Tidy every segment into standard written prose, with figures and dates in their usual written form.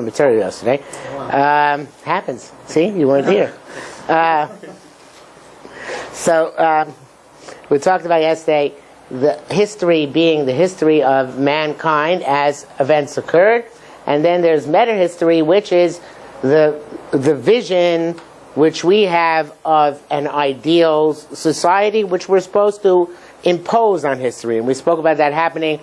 material yesterday. Happens. See, you weren't here. So we talked about yesterday the history being the history of mankind as events occurred, and then there's meta-history, which is the vision which we have of an ideal society which we're supposed to impose on history. And we spoke about that happening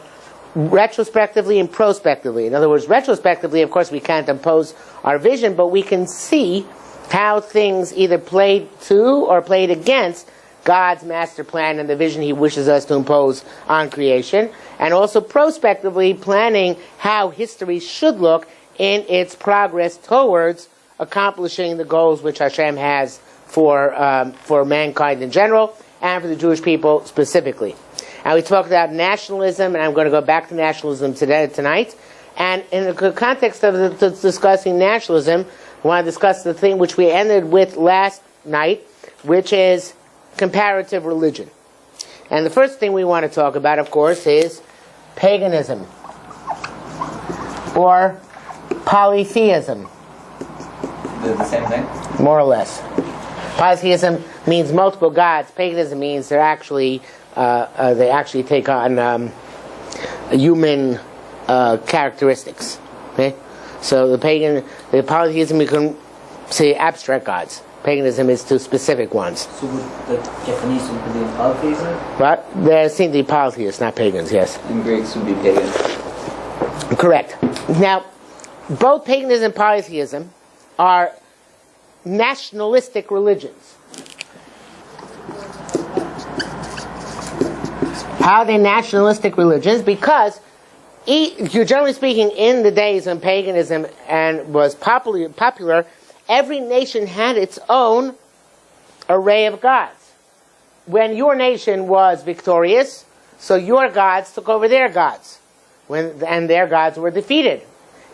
retrospectively and prospectively. In other words, retrospectively, of course, we can't impose our vision, but we can see how things either played to or played against God's master plan and the vision He wishes us to impose on creation, and also prospectively planning how history should look in its progress towards accomplishing the goals which Hashem has for mankind in general and for the Jewish people specifically. And we talked about nationalism, and I'm going to go back to nationalism tonight. And in the context of discussing nationalism, we want to discuss the thing which we ended with last night, which is comparative religion. And the first thing we want to talk about, of course, is paganism or polytheism. They're the same thing? More or less. Polytheism means multiple gods. Paganism means they actually take on human characteristics. Okay, so the polytheism, you can say abstract gods. Paganism is to specific ones. So would the Japanese would be polytheism? But they seem to be polytheists, not pagans. Yes. And Greeks would be pagan. Correct. Now, both paganism and polytheism are nationalistic religions. How are they nationalistic religions? Because, generally speaking, in the days when paganism was popular, every nation had its own array of gods. When your nation was victorious, so your gods took over their gods, and their gods were defeated,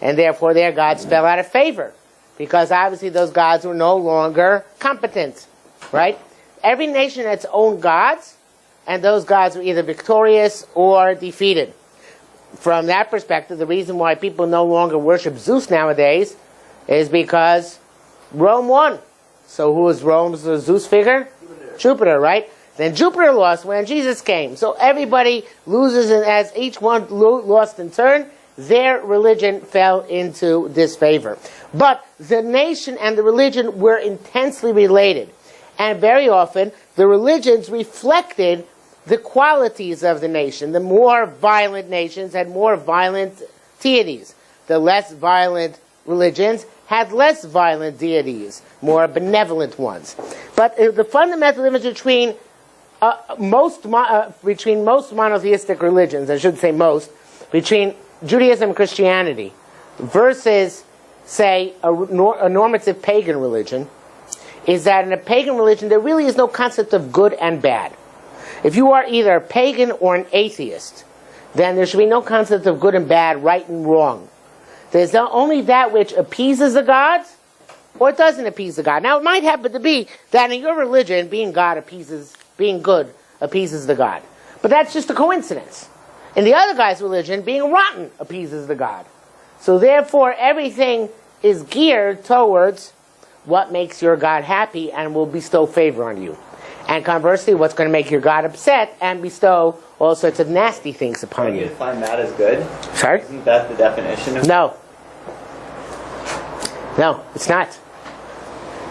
and therefore their gods fell out of favor, because obviously those gods were no longer competent, right? Every nation had its own gods, and those gods were either victorious or defeated. From that perspective, the reason why people no longer worship Zeus nowadays is because Rome won. So who was Rome's Zeus figure? Jupiter, right? Then Jupiter lost when Jesus came. So everybody loses, and as each one lost in turn, their religion fell into disfavor. But the nation and the religion were intensely related. And very often, the religions reflected the qualities of the nation. The more violent nations had more violent deities. The less violent religions had less violent deities, more benevolent ones. But the fundamental difference between most monotheistic religions, I should say most, between Judaism and Christianity versus, say, a normative pagan religion, is that in a pagan religion there really is no concept of good and bad. If you are either a pagan or an atheist, then there should be no concept of good and bad, right and wrong. There's only that which appeases the gods or doesn't appease the god. Now, it might happen to be that in your religion, being good appeases the god. But that's just a coincidence. In the other guy's religion, being rotten appeases the god. So therefore, everything is geared towards what makes your god happy and will bestow favor on you. And conversely, what's going to make your god upset and bestow all sorts of nasty things upon you. Do you define that as good? Sorry? Isn't that the definition of No. No, it's not.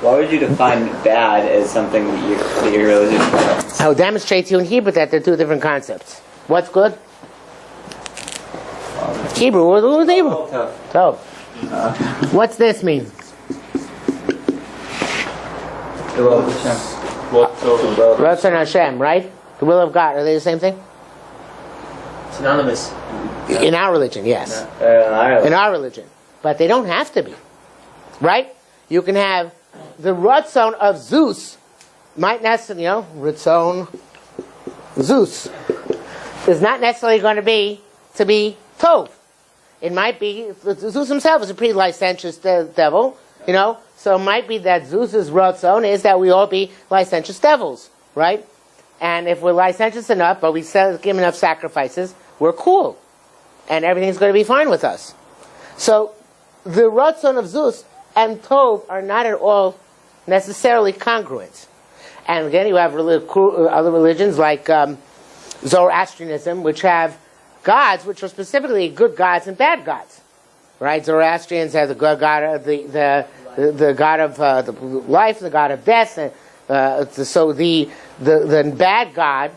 Why would you define bad as something that your religion promotes? I will demonstrate to you in Hebrew that they're two different concepts. What's good? Hebrew. What's Hebrew? So, what's this mean? The will of Hashem. Ratzon Hashem, right? The will of God. Are they the same thing? Synonymous. In our religion, yes. In our religion. But they don't have to be. Right? You can have the Ratzon of Zeus, might necessarily, Ratzon Zeus, is not necessarily going to be Tov. It might be, Zeus himself is a pretty licentious devil, so it might be that Zeus's Ratzon is that we all be licentious devils, right? And if we're licentious enough, but we give enough sacrifices, we're cool. And everything's going to be fine with us. So the Ratzon of Zeus and Tov are not at all necessarily congruent. And again, you have other religions like Zoroastrianism, which have gods which are specifically good gods and bad gods. Right? Zoroastrians have the god of the god of the life, the god of death. So the bad god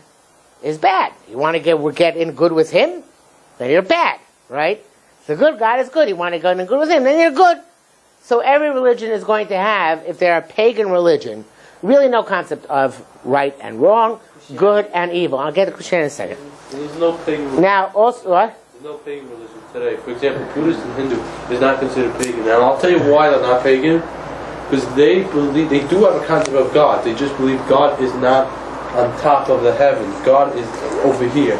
is bad. You want to get in good with him, then you're bad. Right? The good God is good. You want to go in good with him, then you're good. So every religion is going to have, if they're a pagan religion, really no concept of right and wrong, good and evil. I'll get to Christianity in a second. There's no pagan religion. Now, also, what? There's no pagan religion today. For example, Buddhist and Hindu is not considered pagan. Now, I'll tell you why they're not pagan. Because they do have a concept of God. They just believe God is not on top of the heavens. God is over here.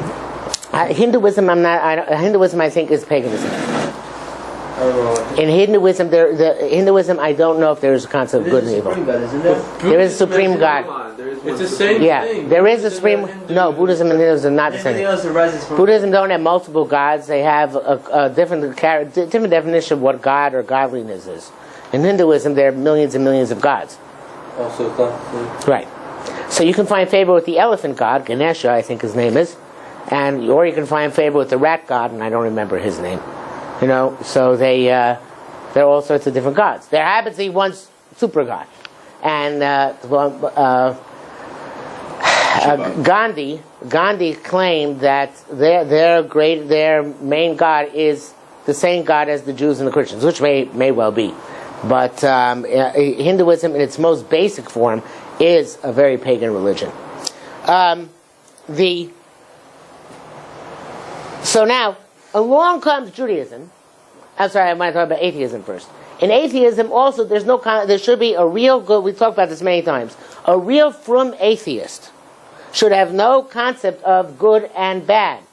Hinduism, Hinduism, I think, is paganism. I don't know. In Hinduism, Hinduism, I don't know if there is a concept of good and evil. God, isn't there? There is a supreme God. It's the same Yeah, thing. there is a supreme. No, Buddhism and Hinduism are not the Everything same. else arises from Buddhism don't have multiple gods. They have a different definition of what God or godliness is. In Hinduism, there are millions and millions of gods. Also, it's not. Right. So you can find favor with the elephant god, Ganesha, I think his name is, or you can find favor with the rat god, and I don't remember his name. You know, so there are all sorts of different gods. There happens to be one super god, and Gandhi claimed that their main god is the same god as the Jews and the Christians, which may well be, but Hinduism in its most basic form is a very pagan religion. So now, along comes Judaism. I'm sorry, I might talk about atheism first. In atheism, also, there should be a real good. We talked about this many times. A real frum atheist should have no concept of good and bad,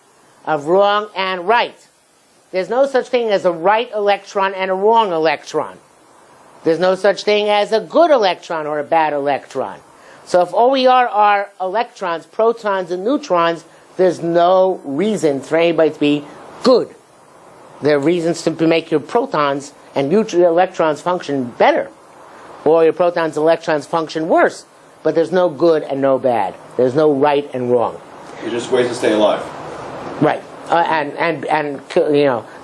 of wrong and right. There's no such thing as a right electron and a wrong electron. There's no such thing as a good electron or a bad electron. So if all we are electrons, protons, and neutrons, there's no reason for anybody to be good. There are reasons to make your protons and electrons function better, or your protons and electrons function worse. But there's no good and no bad. There's no right and wrong. You're just ways to stay alive. Right, and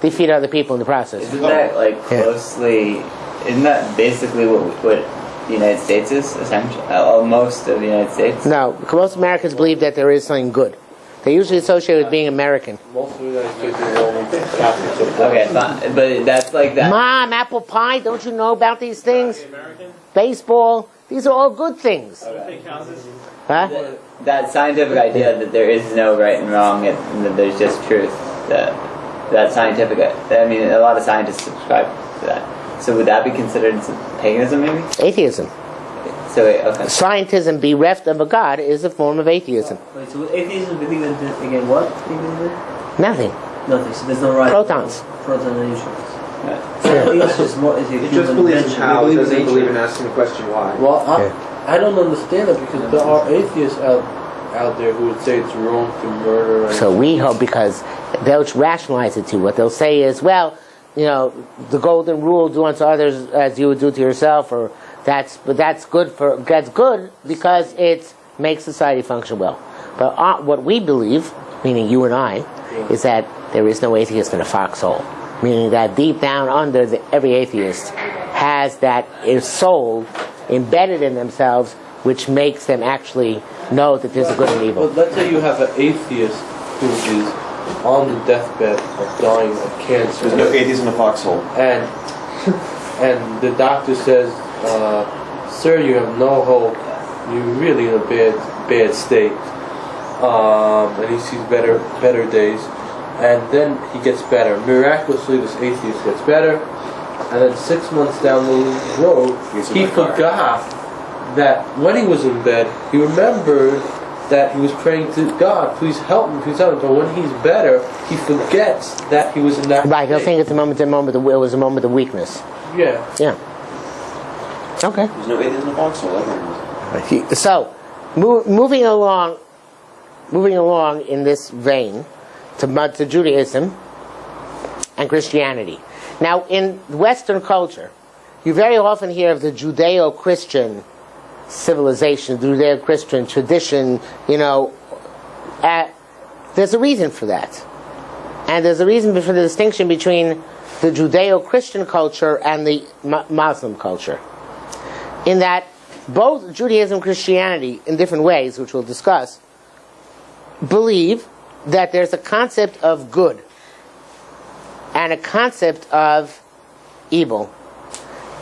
defeat other people in the process. Isn't that like closely? Isn't that basically what the United States is essentially? Most of the United States. No, most Americans believe that there is something good. They usually associate with being American. Most of the United States are Roman Catholics. Okay, fine. But that's like that. Mom, apple pie, don't you know about these things? Baseball, these are all good things. Huh? That scientific idea that there is no right and wrong and that there's just truth. That scientific. I mean, a lot of scientists subscribe to that. So would that be considered paganism, maybe? Atheism. So okay. Scientism bereft of a god is a form of atheism. Wait, so atheism believe in again what? Nothing. Nothing. So there's no right. Protons. Protons and neutrons. Right. So it's just more. Is it He just believes in how, he doesn't believe in asking the question why. Well, I don't understand it because there are atheists out there who would say it's wrong to murder. And So we hope, because they'll rationalize it too. What they'll say is, well, the golden rule: do unto others as you would do to yourself, or that's good because it makes society function well. But what we believe, meaning you and I, is that there is no atheist in a foxhole. Meaning that deep down under every atheist has that soul embedded in themselves, which makes them actually know that there's a good and evil. But let's say you have an atheist who is on the deathbed of dying of cancer. There's no atheist in the foxhole. And the doctor says, sir, you have no hope. You're really in a bad state. And he sees better days. And then he gets better. Miraculously, this atheist gets better. And then 6 months down the road, he forgot that when he was in bed, he remembered that he was praying to God, please help me, please help me. But when he's better, he forgets that he was in that Right, he'll state. think it's a moment it was a moment of weakness. Yeah. Yeah. Okay. There's no atheist in the foxhole ever. So, moving along in this vein to Judaism and Christianity. Now, in Western culture, you very often hear of the Judeo-Christian civilization, Judeo-Christian tradition, there's a reason for that. And there's a reason for the distinction between the Judeo-Christian culture and the Muslim culture. In that both Judaism and Christianity, in different ways, which we'll discuss, believe that there's a concept of good and a concept of evil.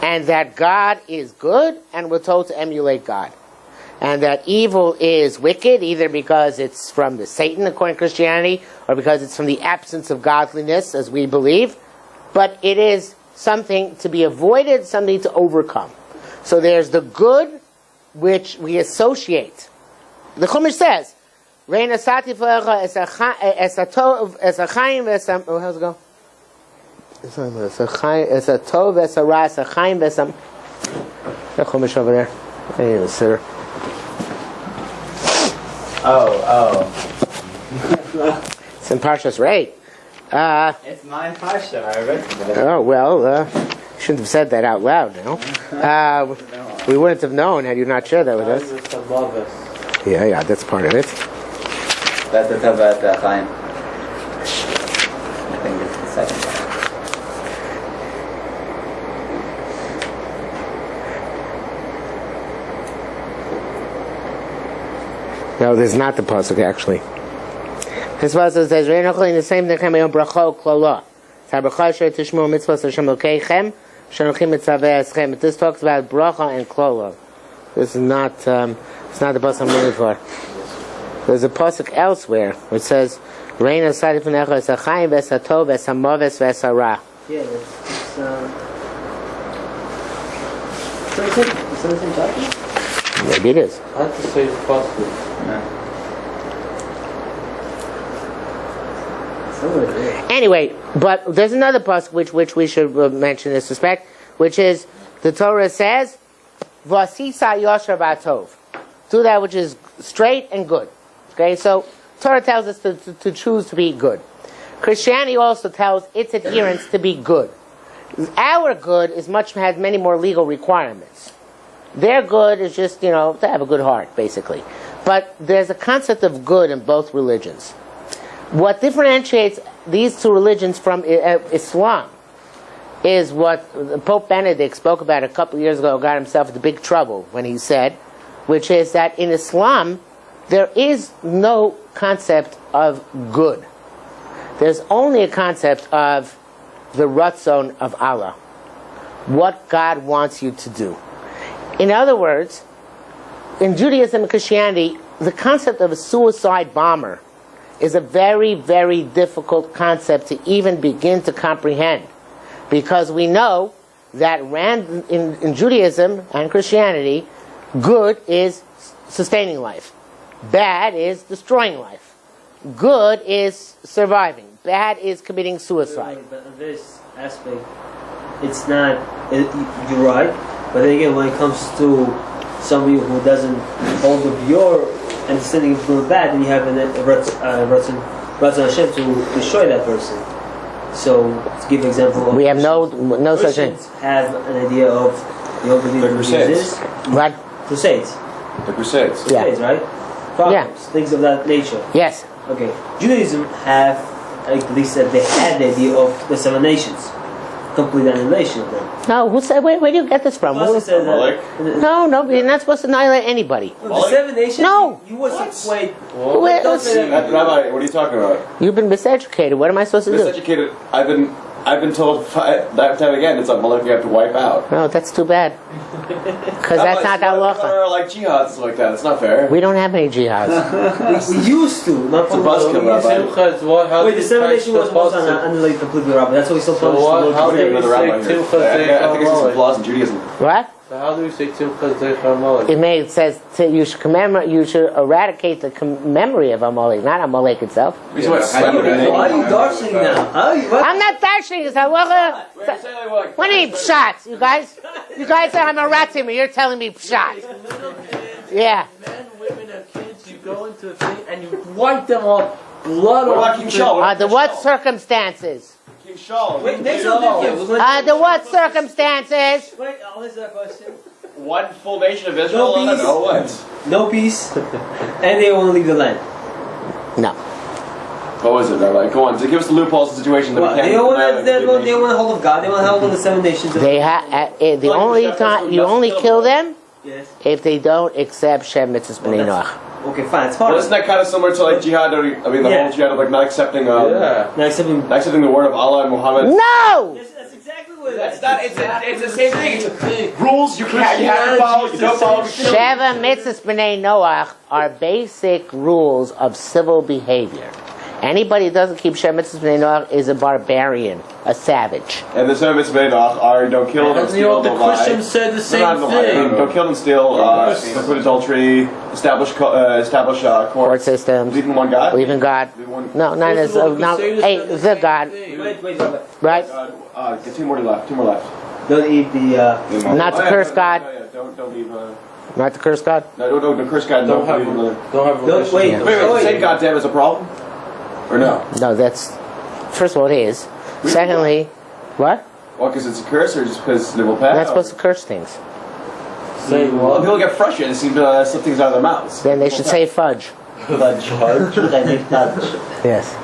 And that God is good, and we're told to emulate God. And that evil is wicked, either because it's from the Satan, according to Christianity, or because it's from the absence of godliness, as we believe. But it is something to be avoided, something to overcome. So there's the good, which we associate. The Chumash says, "Reina sati flecha es a chaim v'esam." Oh, how's it go? Es a tov es a ra es a chaim v'esam. The Chumash over there. Hey, the sitter. Oh. It's in Parshas Rei. It's my parsha. I read it. Oh, well, shouldn't have said that out loud now. We wouldn't have known had you not shared that with us. Yeah, that's part of it. That's the Tava at Chaim. I think it's the second one. No, there's not the pasuk actually. This pasuk says, "Re'enochli the same thing came on bracho klala." Tabachah shel tishmu mitzvos Hashem Elokeichem, shenochim mitzaveh eschem. This talks about bracha and klala. This is not. It's not the pasuk I'm looking for. There's a pasuk elsewhere which says, "Re'ena sadif necha es hachayim ves hatov ves hamaves ves hara." Yeah, it's the same chapter? Maybe it is. I have to say the pasuk. Anyway, but there's another pasuk which we should mention in this respect, which is the Torah says, "Vasisa yosher v'atov," do that which is straight and good. Okay, so Torah tells us to choose to be good. Christianity also tells its adherents to be good. Our good has many more legal requirements. Their good is just to have a good heart, basically. But there's a concept of good in both religions. What differentiates these two religions from Islam is what Pope Benedict spoke about a couple of years ago, got himself into big trouble when he said, which is that in Islam, there is no concept of good. There's only a concept of the ratzon of Allah, what God wants you to do. In other words, in Judaism and Christianity, the concept of a suicide bomber is a very, very difficult concept to even begin to comprehend. Because we know that in Judaism and Christianity, good is sustaining life. Bad is destroying life. Good is surviving. Bad is committing suicide. But in this aspect, it's not, you're right, but then again, when it comes to somebody who doesn't hold up your understanding of good and bad, then you have a Ratzon Hashem to destroy that person. So, to give an example, we have no such thing. Christians have an idea of the Crusades. What? Crusades. The Crusades. Yeah. Crusades, right? Problems, things of that nature. Yes. Okay. Judaism have, at least that they had the idea of the 7 nations. Complete annihilation of them. No, where do you get this from? Also says that, No, you're not supposed to annihilate anybody. the 7 nations? No. You was wait. Where- Rabbi, what are you talking about? You've been miseducated. What am I supposed to do? Miseducated. I've been told that time again. It's a Malek you have to wipe out. No, that's too bad. Because that's not halacha. Like jihad, stuff like that. It's not fair. We don't have any jihads. We used to. Not It's a buzzkill, Rabbi. Wait, the 7 nations was supposed to annihilate completely, Rabbi. That's what we still So published. what- how We need another rabbi say here. Timcha I think it's some Zeich flaws in Judaism. What? So how do we say Timcha Zeich Amalek? It says you should eradicate the memory of Amalek, not Amalek itself. Why are you darsing now? I'm not dashing. It's halacha. What do you mean pshat? You guys say I'm a ratzim, and you're telling me pshat. Yeah. Men, women, and kids, you go into the thing and you wipe them off, blood What off. about King Shaul? Under what circumstances? King Shaul. Wait, there's no difference. Under what circumstances? Wait, I'll answer that question. One full nation of Israel. No I don't peace. know what. No peace, and they want to leave the land. No. What was it, Rabbi? Go on. Give us the loopholes of the situation that Well, we can't. they don't want to hold of God. They want to hold of the 7 nations. They the only time you only kill them Yes. if they don't accept Shem Mitzvahs B'nai Noach. Okay, fine. It's Well, hard. isn't that kind of similar to like jihad? Or, I mean, the Yeah. whole jihad of like not accepting, Yeah. Now, accepting. not accepting the word of Allah and Muhammad. No. Yes, that's exactly what it That's is. not. It's the same thing. Rules you can't. You have to follow. You don't follow. Sheva Mitzvahs B'nai Noach are basic rules of civil behavior. Anybody who doesn't keep Shem Mitzvahs B'nai Noach is a barbarian, a savage. And the seven mitzvahs are don't kill, don't And you know steal, the don't lie. Christians said the same No, lie. thing. Don't kill, don't steal, don't commit adultery, establish Court courts, systems, believe in one God. believe in God. Believe in one No, not as First of all, no. Crusaders Hey, said the same God, thing. Wait, right? God, get two more left. Don't eat the. Not to curse God. Don't leave. Not to curse God. No, don't curse God. Don't have believe in the- don't have Don't- wait. relationship. Wait, Oh, saying yeah. goddamn is a problem? Or no? No, that's first of all it is. Secondly, what? Well, because it's a curse, or just because they will You're pass? not supposed to curse things. Say Well, what? people get frustrated and seem to slip things out of their mouths. Then they should say fudge. Yes.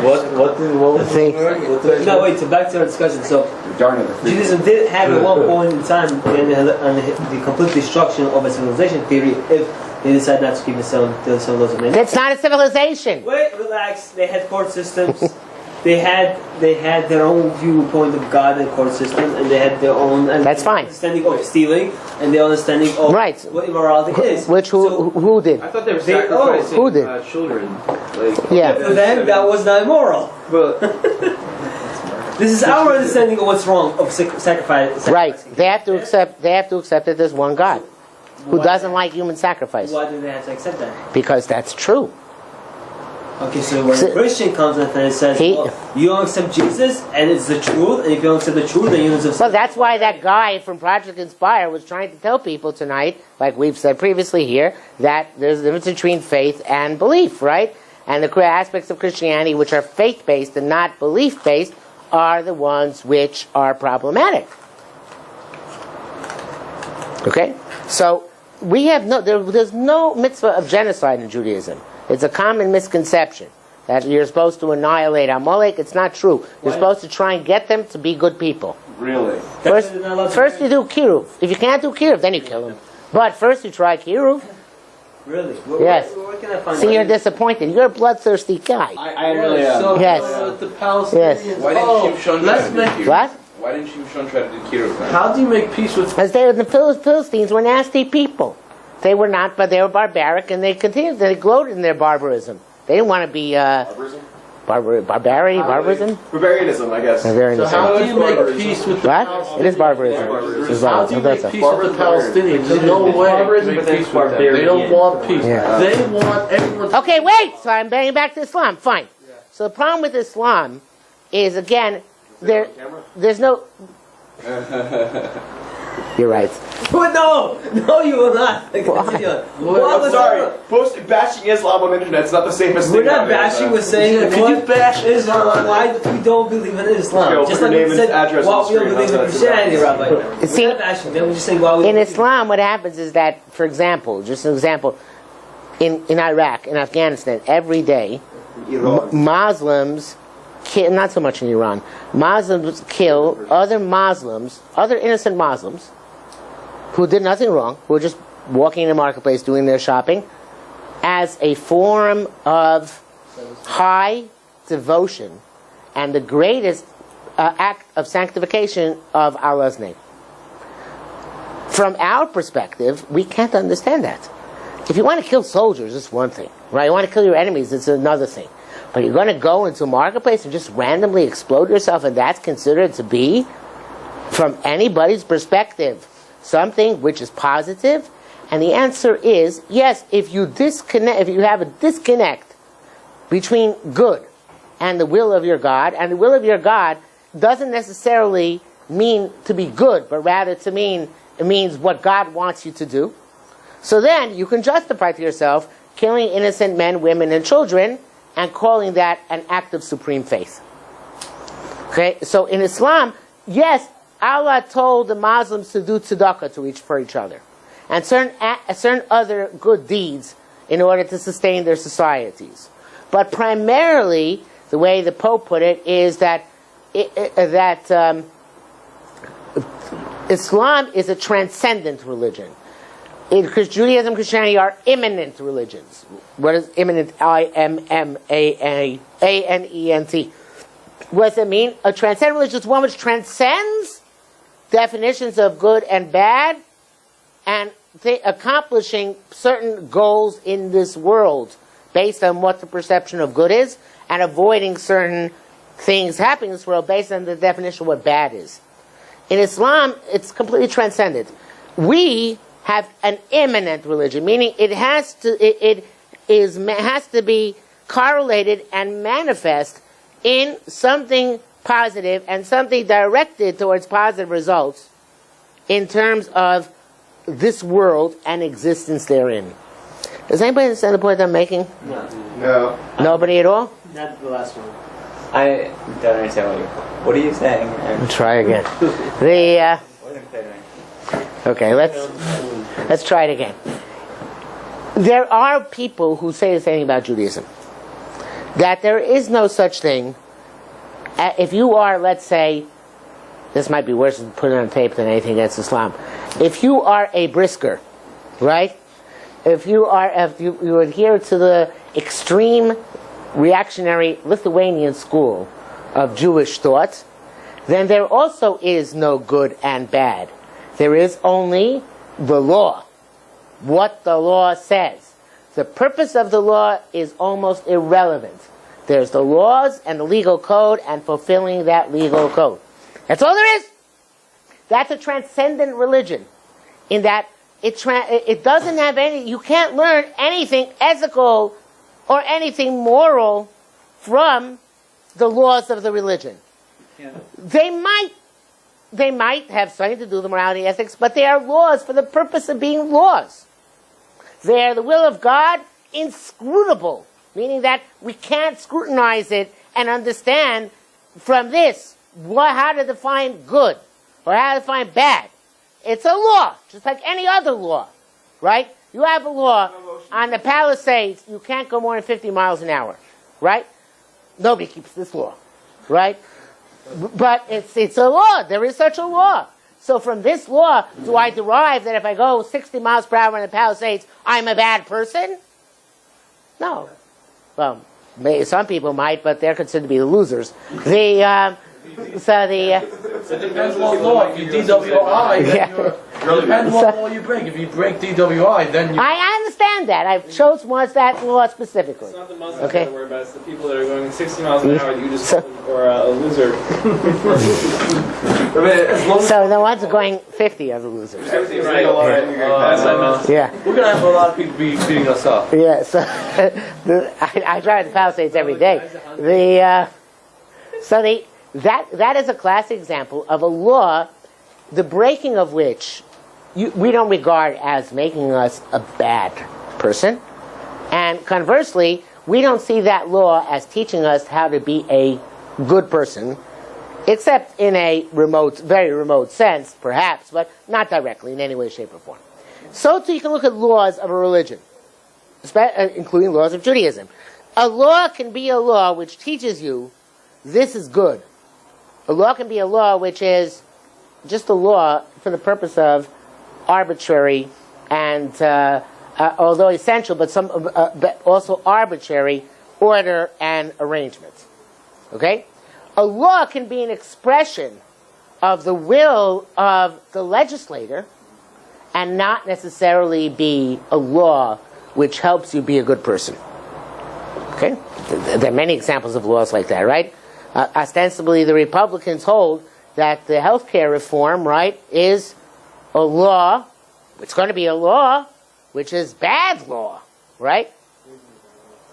What was See? the word? What did I No, say? wait. So back to our discussion. So Darn it. Judaism did have at one point in time the complete destruction of a civilization theory if they decide not to keep the seven laws of man. That's not a civilization. Wait, relax. They had court systems. They had their own viewpoint of God and court system, and they had their own That's fine. understanding of stealing and their understanding of Right. what immorality is. Which who did? I thought they were They- sacrificing who did? children. Like, Yeah. For them, that was not immoral. but This is our understanding of what's wrong of sacrifice. Right. They have to accept. They have to accept that there's one God who Why- doesn't like human sacrifice Why do they have to accept that? because that's true. Okay, so when So- a Christian comes in and says, He- well, you don't accept Jesus, and it's the truth, and if you don't accept the truth, then you don't accept. Well, that's why that guy from Project Inspire was trying to tell people tonight, like we've said previously here, that there's a difference between faith and belief, right? And the aspects of Christianity which are faith-based and not belief-based are the ones which are problematic. Okay? So, we have there's no mitzvah of genocide in Judaism. It's a common misconception that you're supposed to annihilate Amalek. It's not true. You're supposed to try and get them to be good people. Really? First, They're not allowed to first marry. you do kiruv. If you can't do kiruv, then you kill them. But first you try kiruv. Really? Yes. Where can I find See, you're that? disappointed. You're a bloodthirsty guy. I really So, Yes. the Palestinians. Yes. Why didn't Shimshon try let's to do make. Kiruv? What? Why didn't Shimshon try to do Kiruv then? How do you make peace with? As the Philistines were nasty people. They were not, but they were barbaric, and they continued. They gloated in their barbarism. They didn't want to be Barbarism? barbarism. Barbarianism, I guess. So Barbarianism. how do you make peace with the What? Palestinians? It is barbarism. It is How do you make barbarism. peace with the Palestinians? There's no way to make peace with them. They don't want peace. Yeah. They want everyone. To Okay, wait. So I'm bringing back to Islam. Fine. So the problem with Islam is again, there's no. You're right. What? No, you will not. Continue on. Well, I'm sorry. Bashing Islam on the internet is not the safest We're thing. not out there, bashing. so- We're saying Yeah, can what you bash Islam? Why we don't believe in Islam? Yo, Just put like your we name said, and address why on the we don't screen, believe in that's Christianity, Rabbi. See, We're not bashing them. We're just saying why we. In don't Islam, what happens is that, for example, just an example, in Iraq, in Afghanistan, every day, Muslims kill, not so much in Iran, Muslims kill other Muslims, other innocent Muslims, who did nothing wrong, who were just walking in the marketplace doing their shopping, as a form of high devotion and the greatest act of sanctification of Allah's name. From our perspective, we can't understand that. If you want to kill soldiers, it's one thing, right? You want to kill your enemies, it's another thing. But you're going to go into a marketplace and just randomly explode yourself, and that's considered to be, from anybody's perspective, something which is positive? And the answer is yes. If you have a disconnect between good and the will of your God, and the will of your God doesn't necessarily mean to be good, but rather it means what God wants you to do. So then you can justify to yourself killing innocent men, women, and children, and calling that an act of supreme faith. Okay, so in Islam, yes, Allah told the Muslims to do tzedakah for each other, and certain other good deeds in order to sustain their societies. But primarily, the way the Pope put it is that Islam is a transcendent religion. Because Judaism and Christianity are immanent religions. What is immanent? I-M-M-A-N-E-N-T. What does it mean? A transcendent religion is one which transcends definitions of good and bad and accomplishing certain goals in this world based on what the perception of good is and avoiding certain things happening in this world based on the definition of what bad is. In Islam, it's completely transcendent. We have an immanent religion, meaning it has to be correlated and manifest in something positive and something directed towards positive results in terms of this world and existence therein. Does anybody understand the point I'm making? No. Nobody at all? Not the last one. I don't understand what are you saying? Try again. Okay, let's try it again. There are people who say the same thing about Judaism. That there is no such thing. If you are, let's say, this might be worse than putting on tape than anything against Islam. If you are a brisker, right? If you adhere to the extreme reactionary Lithuanian school of Jewish thought, then there also is no good and bad. There is only the law, what the law says. The purpose of the law is almost irrelevant. There's the laws and the legal code and fulfilling that legal code. That's all there is. That's a transcendent religion in that it doesn't have any, you can't learn anything ethical or anything moral from the laws of the religion. Yeah. They might have something to do with the morality and ethics, but they are laws for the purpose of being laws. They are the will of God, inscrutable, meaning that we can't scrutinize it and understand from this how to define good or how to define bad. It's a law, just like any other law, right? You have a law on the Palisades, you can't go more than 50 miles an hour, right? Nobody keeps this law, right? But it's a law. There is such a law. So from this law, do I derive that if I go 60 miles per hour in the Palisades, I'm a bad person? No. Well, some people might, but they're considered to be the losers. It depends what law. If you DWI, then it depends what law you break. If you break DWI, then you... I understand that. I've chosen that law specifically. It's not the Muslims that worry about it. It's the people that are going 60 miles an hour that you just or a loser. So the ones going 50 are the losers. Right. Yeah. We're going to have a lot of people beating us up. Yeah, so I drive the Palisades every day. That is a classic example of a law, the breaking of which we don't regard as making us a bad person. And conversely, we don't see that law as teaching us how to be a good person, except in a very remote sense, perhaps, but not directly in any way, shape, or form. So too, you can look at laws of a religion, including laws of Judaism. A law can be a law which teaches you this is good. A law can be a law which is just a law for the purpose of arbitrary and, although essential, but also arbitrary order and arrangement. Okay? A law can be an expression of the will of the legislator and not necessarily be a law which helps you be a good person. Okay? There are many examples of laws like that, right? Ostensibly, the Republicans hold that the health care reform, right, is a law. It's going to be a law, which is bad law, right?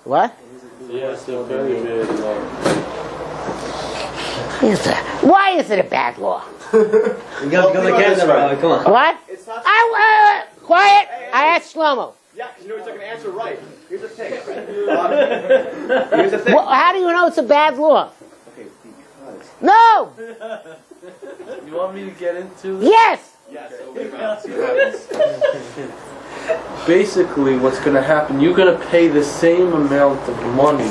What? Yes, a very bad law. Why is it a bad law? You got the camera, come on. What? Quiet! I asked Shlomo. Yeah, because you know he's not going to answer right. Here's the thing. How do you know it's a bad law? Okay, because No! You want me to get into this? Yes! Yes, okay, let's see what happens. Basically, what's going to happen, you're going to pay the same amount of money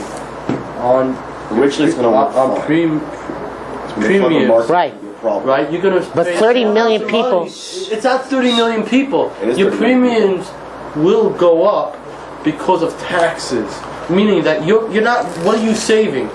on Originally it's going to work on premiums. Right. Right? You're going to But pay 30 million so much money. people. It's not 30 million people. It is Your 30 million. premiums will go up because of taxes. Meaning that you're not, what are you saving?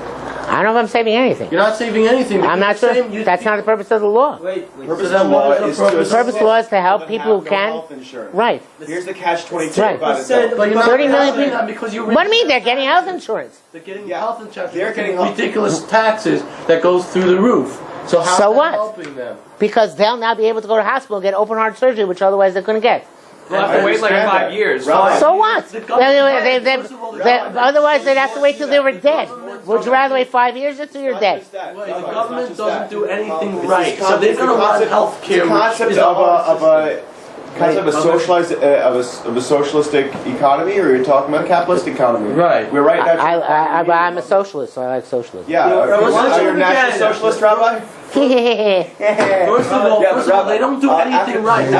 I don't know if I'm saving anything. You're not saving anything. I'm not because sure. That's not the purpose of the law. Wait. Purpose So then of the law what is was the purpose? The purpose of the law is to help have people who no can. health insurance. Right. Here's the catch-22 Right. about it. But though. But you're not 30 million helping people. them because you're What do you mean? They're getting health insurance. They're getting Yeah. health insurance. They're getting health- ridiculous taxes that goes through the roof. So how's So that what? helping them? Because they'll now be able to go to hospital and get open heart surgery, which otherwise they couldn't get. We'll have to wait like understand 5 that. years. Right. So what? The government- first of all, the Otherwise, they'd have to wait till they were dead. Would you rather wait 5 years or till you're dead? Wait, the government doesn't do anything right, so they're going to run health care. The concept of a socialized of a socialistic economy, or you're talking about a capitalist economy? Right. We're right now. I'm a socialist, so I like socialism. Yeah. Are you a national socialist, Rabbi? First of all, they don't do anything right.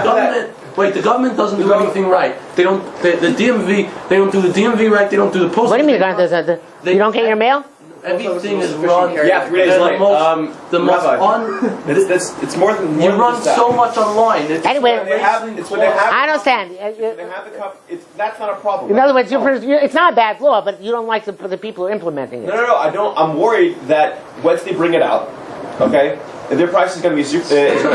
The government doesn't do anything right. They don't. The DMV. They don't do the DMV right. They don't do the post. What do you mean you don't get your mail? Everything is run. Yeah, 3 days late. The most Rabbi. It's more than You more run than that. so much online. It's Anyway, It's when they have. I understand. They have the cup. That's not a problem. In other words, it's not a bad law, but you don't like the people who are implementing it. No. I don't. I'm worried that once they bring it out, okay, their price is going to be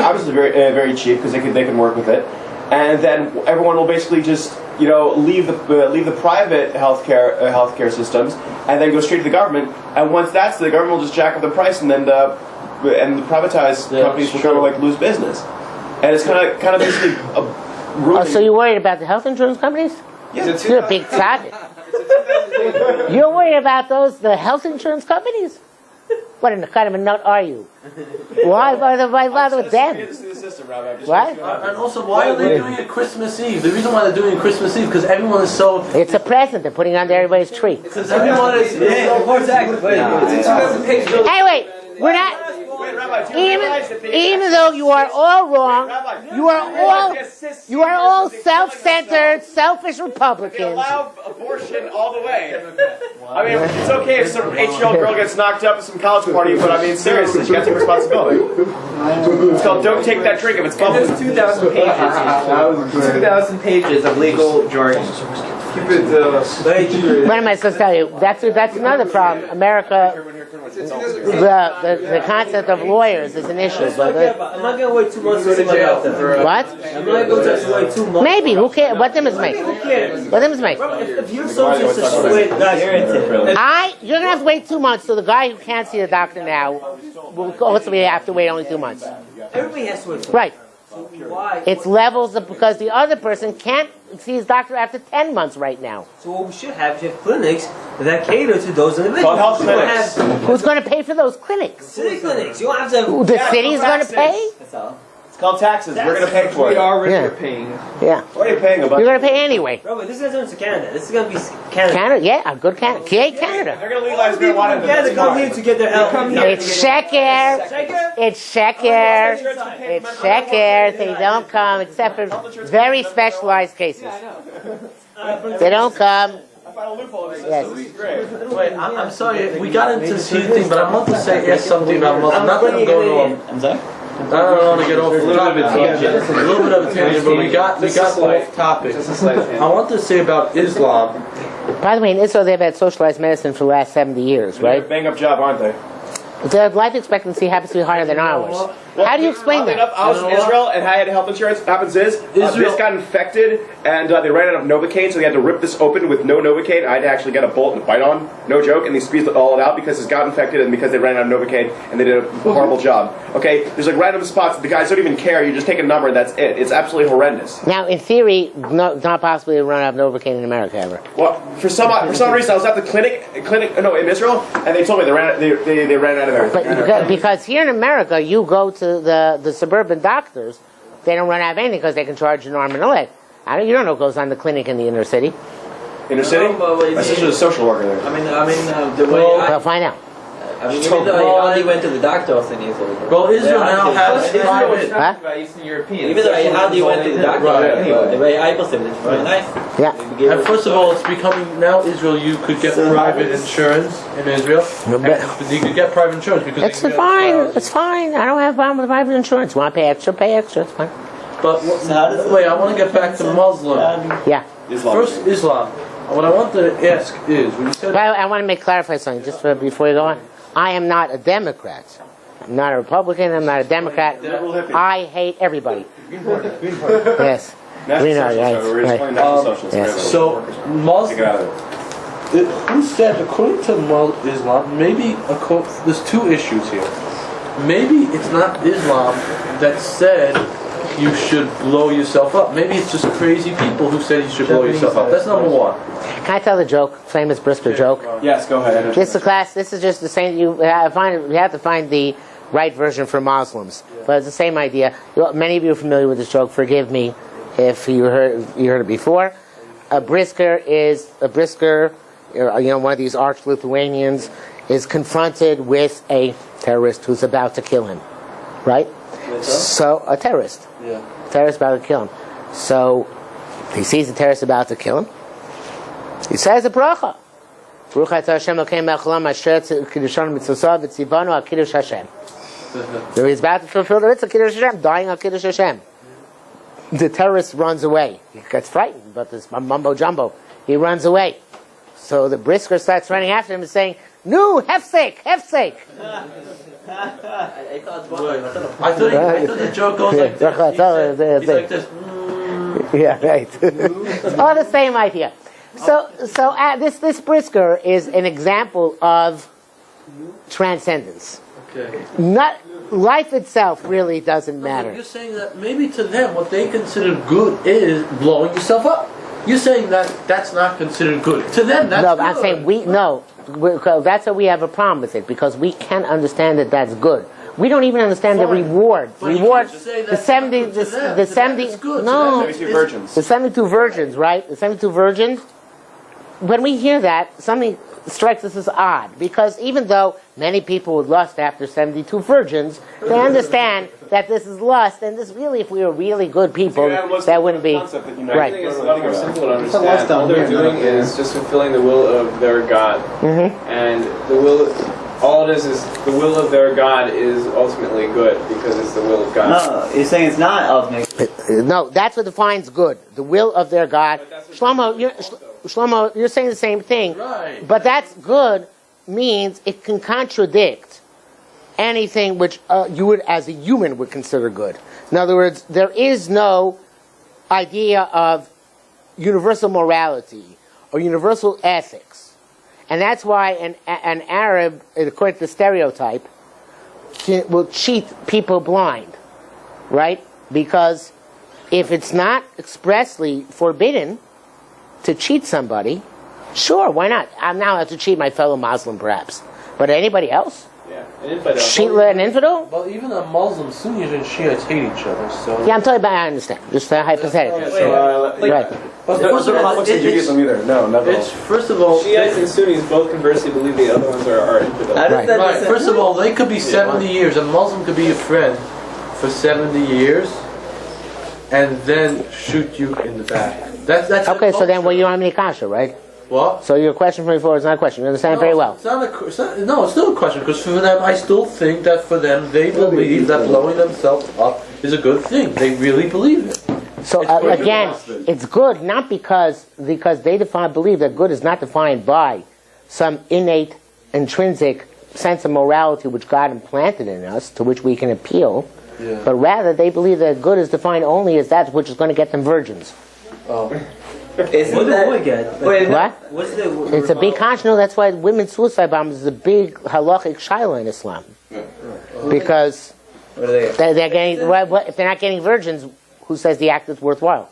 obviously very cheap because they can work with it, and then everyone will basically just leave the private healthcare systems and then go straight to the government. And once that's the government will just jack up the price, and then the privatized companies will kind of like lose business, and it's kind of basically ruining. So you're worried about the health insurance companies? Yeah. You're a big target. You're worried about the health insurance companies? What kind of a nut are you? Why bother with them? What? And also, why are they doing it Christmas Eve? The reason why they're doing it Christmas Eve because everyone is so. It's a present they're putting under everybody's tree. Because everyone is. Anyway, we're not. Even though you are all wrong, you are all self-centered, selfish Republicans. Allow abortion all the way. I mean, it's okay if some 8-year-old girl gets knocked up at some college party, but I mean, seriously, she got to take responsibility. It's called "Don't Take That Drink" if it's public. There's 2,000 pages. 2,000 pages of legal jargon. Keep it. What am I supposed to tell you? That's another problem. America, the concept of lawyers is an issue. But I'm not gonna wait 2 months to see my doctor. what? I'm not going to wait 2 months. Maybe. Who cares? What difference make? Who cares? What difference make? If you're so just to wait, guys, You're gonna have to wait 2 months. So the guy who can't see the doctor now will also have to wait only 2 months. everybody has to wait. Right. Why? It's levels of because the other person can't see his doctor after 10 months right now. So what we should have is clinics that cater to those individuals. Health You don't clinics. have Who's going to pay for those clinics? city clinics. You don't have to. The city's going to pay? That's all. It's called taxes. We're going to pay for We it. already Yeah. are paying. Yeah. What are you paying about? You're going to pay anyway. Bro, but this is going to Canada. This is going to be Canada. Canada, yeah, a good Canada. Canada. They're going to legalize People marijuana. from Canada come here to get their health. It's Sheker. It's Sheker. It's Sheker. They don't come except for very specialized cases. They don't come. I found a loophole. Yes. This is great. Wait, I'm sorry. We got into this huge thing, but I want to ask something about Muslims. Not that I'm going on. I'm sorry? I don't want to get off the topic. A little bit of a tangent, but we got off topic. I want to say about Islam. By the way, in Israel, they've had socialized medicine for the last 70 years, They're a right? bang up job, aren't they? Their life expectancy happens to be higher than ours. How do you explain Oddly that? enough, I was in Israel and I had health insurance. What happens is, this got infected and they ran out of Novocaine, so they had to rip this open with no Novocaine. I had to actually get a bolt and bite on, no joke, and they squeezed all it out because it got infected and because they ran out of Novocaine and they did a horrible job. Okay, there's like random spots, the guys don't even care, you just take a number and that's it. It's absolutely horrendous. Now, in theory, not possibly to run out of Novocaine in America ever. Well, for some reason, I was at the clinic in Israel, and they told me they ran out of everything. But because here in America, you go to the suburban doctors, they don't run out of anything because they can charge an arm and a leg. You don't know what goes on the clinic in the inner city. Inner city? No, but My sister's a social worker there. I mean, the way Well, find out. I mean, even though Aldi went to the doctor also needs a little. Well, Israel now has Israel private. Huh? By Eastern Europeans. Even though Aldi went to the doctor, Right. the way I perceive it, it's very nice. Yeah. And first of all, it's becoming now Israel. You could get private insurance in Israel. And you could get private insurance because It's you can fine. get It's fine. I don't have a problem with private insurance. Want to pay extra? Pay extra. It's fine. But wait, I want to get back to Muslim. Yeah. First, Islam. What I want to ask is, when you said But I want to clarify something just before you go on. I am not a Democrat. I'm not a Republican. I'm not a Democrat. I hate everybody. Yes. Green Party, right. Yes. so, Muslim. Take it out of there. Who said, according to Islam, maybe there's two issues here. Maybe it's not Islam that said you should blow yourself up. Maybe it's just crazy people who said you should blow yourself up. That's number one. Can I tell the joke? Famous Brisker joke. Yes, go ahead. This is class. This is just the same. You have to find the right version for Muslims, but it's the same idea. Many of you are familiar with this joke. Forgive me if you heard it before. A Brisker, one of these arch Lithuanians, is confronted with a terrorist who's about to kill him, right? So a terrorist. Yeah. Terrorist about to kill him. So he sees the terrorist about to kill him. He says a bracha. Baruch atah Hashem Elokeinu melech haolam asher kiddushanu mitzvosav v'tzivanu al kiddush Hashem. So he's about to fulfill the mitzvah kiddush Hashem, dying on kiddush Hashem. The terrorist runs away. He gets frightened, but this mumbo jumbo. He runs away. So the Brisker starts running after him and saying, "No, hefsek, hefsek." I thought the joke goes like this. He's like this. Yeah, right. It's all the same idea. So this Brisker is an example of transcendence. Okay. Not life itself really doesn't matter. You're saying that maybe to them what they consider good is blowing yourself up. You're saying that that's not considered good. To them, that's No, good. I'm saying that's why we have a problem with it, because we can't understand that that's good. We don't even understand the reward. But you Reward. can't say The that's 70. not good to them. The To them 70. it's good. To No. them 72 virgins. The 72 virgins, right? The 72 virgins. When we hear that, something strikes us as odd, because even though many people would lust after 72 virgins, they understand that this is lust, and this really, if we were really good people, that wouldn't be I right. think it's a lot more simple to understand. All they're doing is just fulfilling the will of their God, and the will. All it is the will of their God is ultimately good because it's the will of God. No, you're saying it's not ultimately. No, that's what defines good. The will of their God. Shlomo, you're saying the same thing. Right. But that's good means it can contradict anything which you would, as a human, would consider good. In other words, there is no idea of universal morality or universal ethics. And that's why an Arab, according to the stereotype, will cheat people blind, right? Because if it's not expressly forbidden to cheat somebody, sure, why not? I'm now have to cheat my fellow Muslim, perhaps. But anybody else? Yeah, anybody else. Cheat an infidel? Well, even a Muslim, Sunnis and Shiites hate each other, so... Yeah, I'm talking about, I understand. Just hypothetically. Right. But There's first of no all, conflicts in Judaism either. No, never. it's first of all... Shiites and Sunnis both conversely believe the other ones are infidels. How does Right. that Right. make First of all, they could be 70 years. A Muslim could be your friend for 70 years and then shoot you in the back. That's Okay, the so then, culture. well, you don't have any kasha, right? What? So your question from before is not a question. You understand it very well. It's not it's still a question, because for them, I still think that for them, they believe that blowing themselves up is a good thing. They really believe it. So It's good again, philosophy. it's good not because they believe that good is not defined by some innate, intrinsic sense of morality which God implanted in us, to which we can appeal, Yeah. but rather they believe that good is defined only as that which is going to get them virgins. Oh. Isn't What do that? we get? Wait, What? What's the? It's a big conscience. That's why women's suicide bombs is a big halachic shiloh in Islam, because What are they? they're getting if they're not getting virgins, who says the act is worthwhile?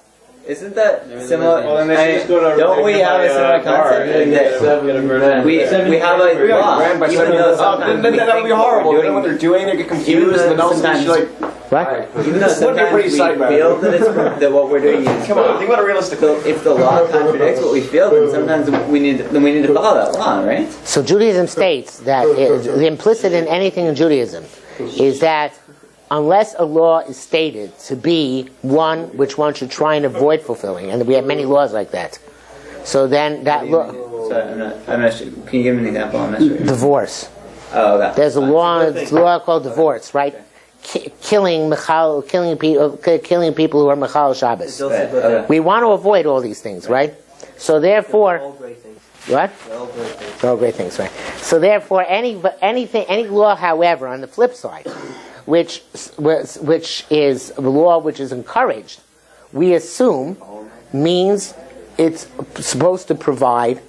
Isn't that similar? Well, then they should just go to Don't we have a similar bar concept? and get a virgin. We have a law, Ran by even though sometimes then we that'll think be horrible. we're Then what doing- they're doing, they get Even confused, though and then all of a sudden sometimes she's like, Right? Even though This wouldn't be a sometimes pretty we sight, man. feel that what we're doing is Come on, think about it realistically. if the law contradicts what we feel, then sometimes we need to follow that law, right? So Judaism states that the implicit in anything in Judaism is that unless a law is stated to be one which one should try and avoid fulfilling, and we have many laws like that. So then that law, Sorry, I'm not sure. Can you give me an example? I'm not sure. divorce. Oh, okay. There's a law called divorce, right? Killing people who are Mechal Shabbos. Okay. We want to avoid all these things, right? So therefore, All great things. what? They're all great things. They're all great things, right? So therefore, any law, however, on the flip side, which is a law which is encouraged, we assume means it's supposed to provide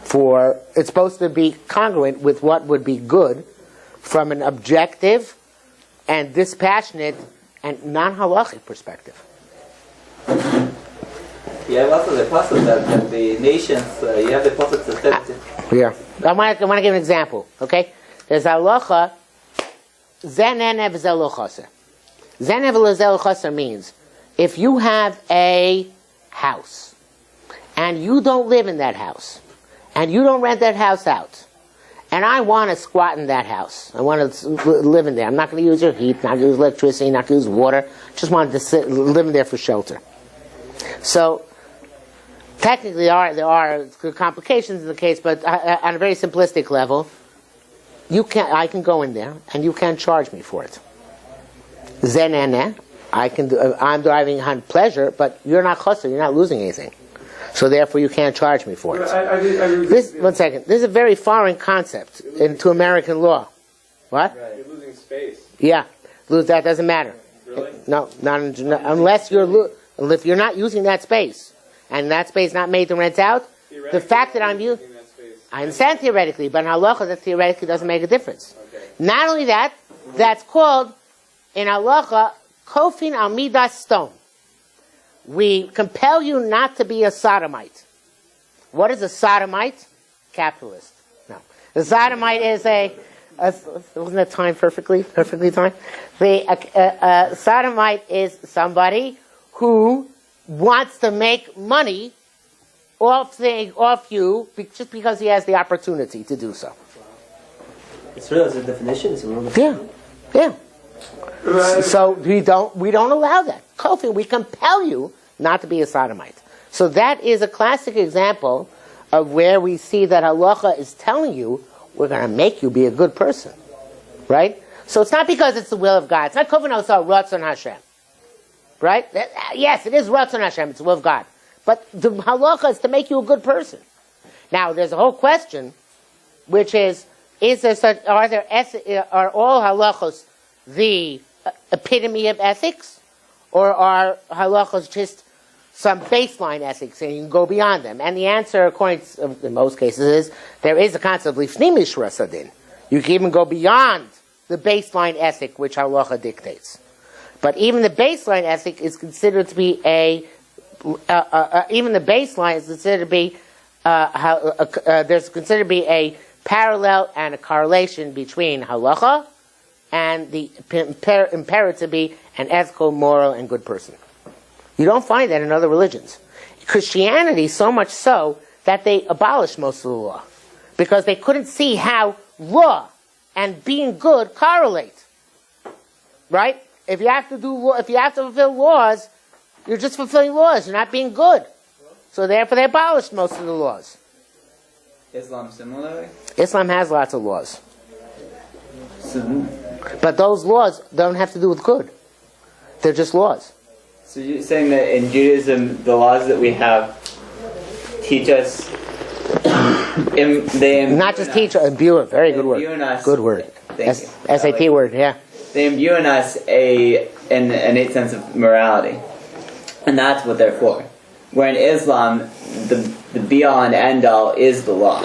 for, it's supposed to be congruent with what would be good from an objective and dispassionate and non-halachic perspective. Yeah, also the pasuk that the nations, you have the pasuk that says, Yeah. I want to give an example, okay? There's halacha, zenenev zeluchasa. Zenenev zeluchasa means if you have a house and you don't live in that house and you don't rent that house out, and I want to squat in that house. I want to live in there. I'm not going to use your heat, not going to use electricity, not going to use water. Just want to live in there for shelter. So, technically, there are complications in the case, but on a very simplistic level, I can go in there, and you can't charge me for it. Zenene, I'm driving on pleasure, but you're not chasser, you're not losing anything. So therefore, you can't charge me for it. One second. This is a very foreign concept into American law. What? Right. You're losing space. Yeah, that doesn't matter. Really? No, unless if you're not using that space, and that space not made to rent out. The fact that I'm using that space. I understand theoretically, but in halacha that theoretically doesn't make a difference. Okay. Not only that, that's called in halacha kofin al midas stone. We compel you not to be a sodomite. What is a sodomite? Capitalist. No. The sodomite is wasn't that time perfectly timed? The sodomite is somebody who wants to make money off you just because he has the opportunity to do so. It's real as a definition. It's a real definition. Yeah. So we don't allow that. Kofi, we compel you not to be a sodomite. So that is a classic example of where we see that halacha is telling you we're going to make you be a good person, right? So it's not because it's the will of God. It's not kofen osah ratzon Hashem, right? Yes, it is ratzon Hashem. It's the will of God, but the halacha is to make you a good person. Now, there's a whole question, which is there such? Are all halachos the epitome of ethics, or are halachos just some baseline ethics and you can go beyond them? And the answer, according to, in most cases, is there is a concept of lifnim mishra sadin. You can even go beyond the baseline ethic which halacha dictates. But even the baseline ethic is considered to be there's considered to be a parallel and a correlation between halacha and the imperative to be an ethical, moral, and good person. You don't find that in other religions. Christianity, so much so that they abolished most of the law because they couldn't see how law and being good correlate. Right? If you have to fulfill laws, you're just fulfilling laws. You're not being good. So therefore, they abolished most of the laws. Islam similarly? Islam has lots of laws. But those laws don't have to do with good. They're just laws. So you're saying that in Judaism, the laws that we have teach us, not just teach, imbue. Very good word. Good word. SAT word, yeah. They imbue in us an innate sense of morality. And that's what they're for. Where in Islam, the be-all and end-all is the law.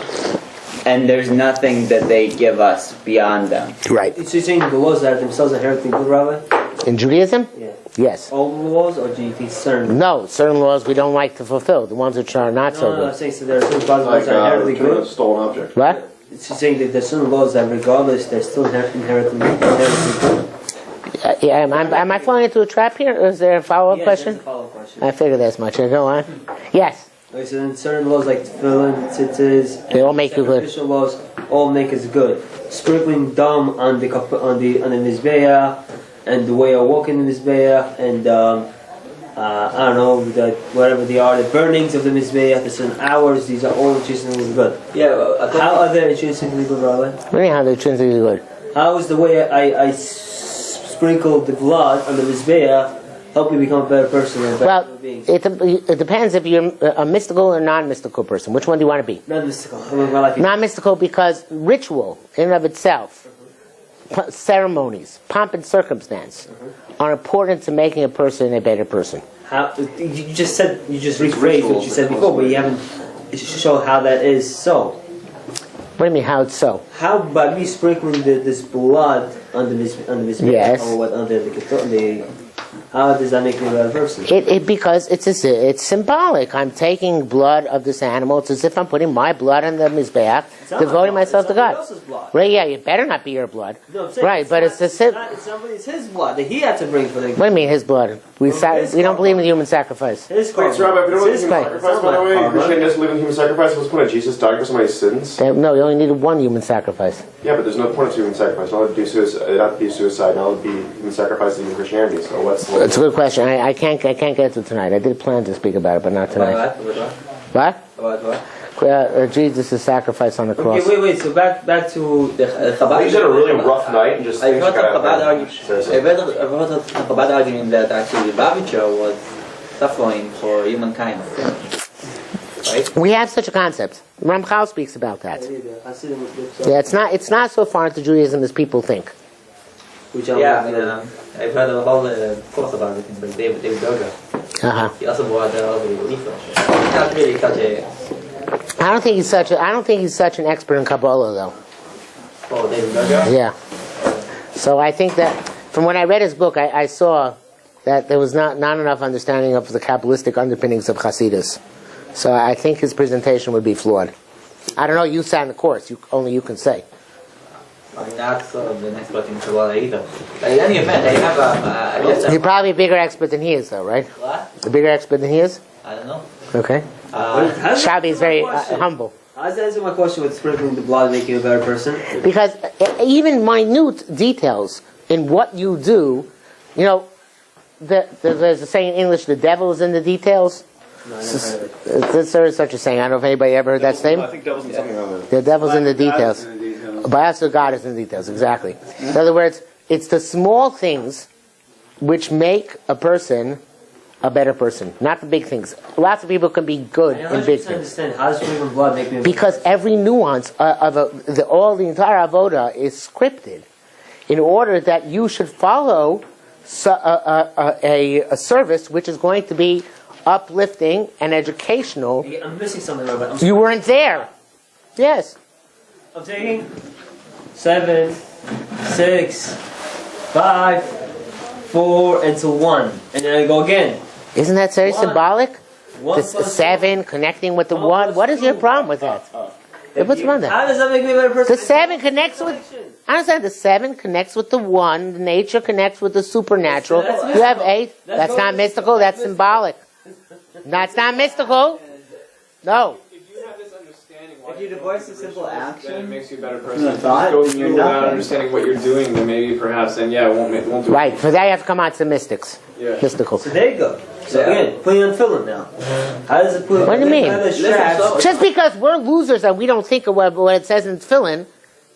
And there's nothing that they give us beyond them. Right. So you're saying the laws are themselves inherently good, Rabbi? In Judaism? Yeah. Yes. All the laws, or do you think certain? No, certain laws we don't like to fulfill. The ones which are not so I'm good. saying so there are certain laws that are inherently good. Stolen object. What? It's saying that there's certain laws that regardless, they're still inherently good. Yeah, am I falling into a trap here? Is there a follow-up Yes, question? there's a follow-up question. I figured as much. Go on. Yes. Okay, so in certain laws like tefillin, tzitzis, They all make you good. sacrificial laws, all make us good. Sprinkling dam on the mizbeah, and the way I walk in the mizbeah, and I don't know, whatever they are, the burnings of the mizbeah, the certain hours, these are all intrinsically good. Yeah, well, How are they intrinsically good, Rabbi? What do you mean how they're intrinsically good? How is the way I sprinkle the blood on the mizbeah help me become a better person and a better Well, human being? it depends if you're a mystical or non-mystical person. Which one do you want to be? Non-mystical. I live my life. Non-mystical because ritual in and of itself, ceremonies, pomp and circumstance are important to making a person a better person. How you just rephrased what you said before, but you haven't shown how that is so. What do you mean, how it's so? How by me sprinkling this blood on the mizbeah, Yes. or what under the how does that make me a better person? Because it's symbolic. I'm taking blood of this animal. It's as if I'm putting my blood on the mizbeach, devoting myself to God. Blood. Right? Yeah, it better not be your blood. No, I'm saying Right, but it's it's his blood that he had to bring for the. What do you mean, his blood? We don't believe in human sacrifice. His Wait, so Rabbi, if you don't believe in His human karma. sacrifice, by the way, Christianity doesn't believe in human sacrifice, what's the point of Jesus dying for somebody's sins? No, you only needed one human sacrifice. Yeah, but there's no point of human sacrifice. Not to be suicide, not to be human sacrifice in Christianity. So what's the... It's a good question. I can't get to it tonight. I did plan to speak about it, but not tonight. What? About what? Jesus' sacrifice on the cross. Okay, wait. So back to The Chabad. He's had a really rough night and just... I've heard got of out Chabad Chabad arguing that actually Babitcher was suffering for humankind. Right? We have such a concept. Ramchal speaks about that. Yeah, it's not so far into Judaism as people think. Yeah, I've heard a whole course about it by David Berger. Uh-huh. He also brought all the research. He's not really such a... I don't think he's such an expert in Kabbalah though. Oh, David Berger? Yeah. So I think that from when I read his book, I saw that there was not enough understanding of the Kabbalistic underpinnings of Hasidus. So I think his presentation would be flawed. I don't know, you sat in the course, only you can say. I'm not an expert in Kabbalah either. But in any event, I have You're probably a bigger expert than he is though, right? What? A bigger expert than he is? I don't know. Okay. Shabi is very humble. How does that answer my question with sprinkling the blood making you a better person? Because even minute details in what you do, there's a saying in English, the devil is in the details. No, I never heard of it. There is such a saying. I don't know if anybody ever heard that statement. I think devil's in something on The devil's in the details. But also God is in the details, exactly. In other words, it's the small things which make a person a better person, not the big things. Lots of people can be good in big things. Understand how does sprinkling blood make me a better Because every nuance of the entire avoda is scripted in order that you should follow a service which is going to be uplifting and educational. person? I'm missing something, Robert. You weren't there. Yes. I'm taking 7, 6, 5, 4, and to 1, and then I go again. Isn't that very One. symbolic? One The plus 7 connecting with the One 1. plus What is your two. problem with that? What's wrong with that? How does that make me a better person? The 7 connects with. I understand the 7 connects with the 1. The nature connects with the supernatural. That's You have mystical. 8. That's not mystical. That's symbolic. That's not mystical. No. If you have this understanding, If you divorce a simple then it action, makes you a better person. No, If you thought, just go then through you're without nothing. understanding what you're doing, then maybe perhaps then yeah, it won't do Right. For that, you have to come on to mystics. Yeah. Mystical. So there you go. So Yeah. again, putting on filling now. How does it put? What do you mean? how does Listen, straps- so- Just because we're losers and we don't think of what it says in Tefillin,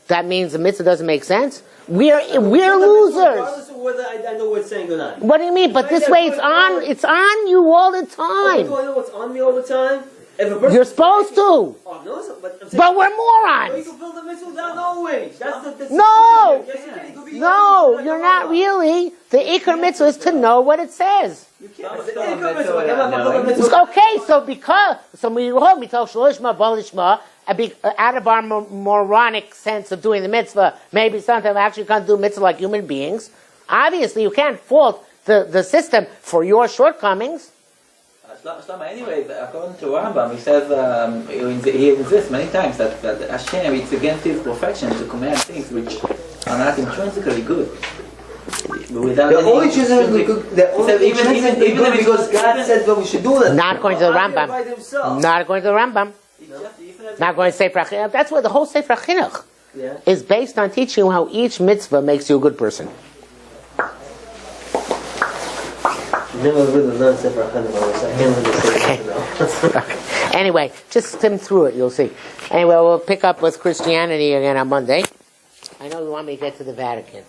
that means the mitzvah doesn't make sense. We're losers. Regardless of whether I know what it's saying or not. What do you mean? But this way, it's on you all the Oh, do time. I know what's on me all the time? If a person You're supposed to. Oh, no, but I'm saying, But we're oh, you morons. can build the mitzvah down always. That's No. Yes, you can. It could be No, like you're a not robot. really. The Iker mitzvah is to know what it says. It's an income mitzvah. I'm not building a mitzvah. It's okay, so we hold me talk shalishma, bolishma, out of our moronic sense of doing the mitzvah, maybe sometimes we actually can't do mitzvah like human beings. Obviously, you can't fault the system for your shortcomings. Shlomo, anyway, according to Rambam, he says he insists many times that Hashem it's against his perfection to command things which are not intrinsically good. Without The any- only children we could, the only said even- children even- we even could if it because was- God even- said that we should do that. Not according to the How Rambam. by themselves? Not according to the Rambam. Not according to Sefer HaChinuch. That's why the whole Sefer HaChinuch Yeah. is based on teaching you how each mitzvah makes you a good person. Never really learned Sefer HaChinuch, so I can't really say that now. Anyway, just skim through it, you'll see. Anyway, we'll pick up with Christianity again on Monday. I know you want me to get to the Vatican.